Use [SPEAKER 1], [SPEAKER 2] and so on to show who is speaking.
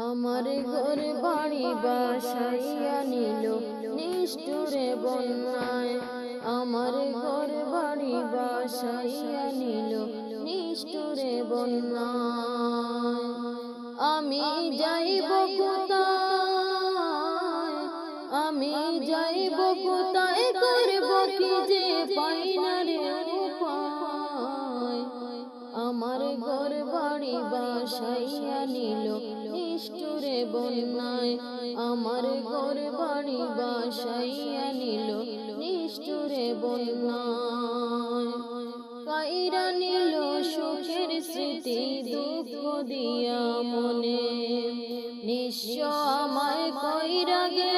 [SPEAKER 1] আমার ঘর বাড়ি বাসাইয়া নিল নিষ্ঠুরে বন্যায়। আমার ঘর বাড়ি বাসাইয়া নিল নিষ্ঠুরে বন্যায়। আমি যাইব কোথায়, আমি যাইব কোথায়, করব কি যে পাই না রে উপায়। আমার ঘর বাড়ি বাসাইয়া নিল নিষ্ঠুরে বন্যায়। আমার ঘর বাড়ি বাসাইয়া নিল নিষ্ঠুরে বন্যায়। কাইরা নিল সুখের স্মৃতি দুঃখ দিয়া মনে, নিঃস্ব আমায় কইরা গেল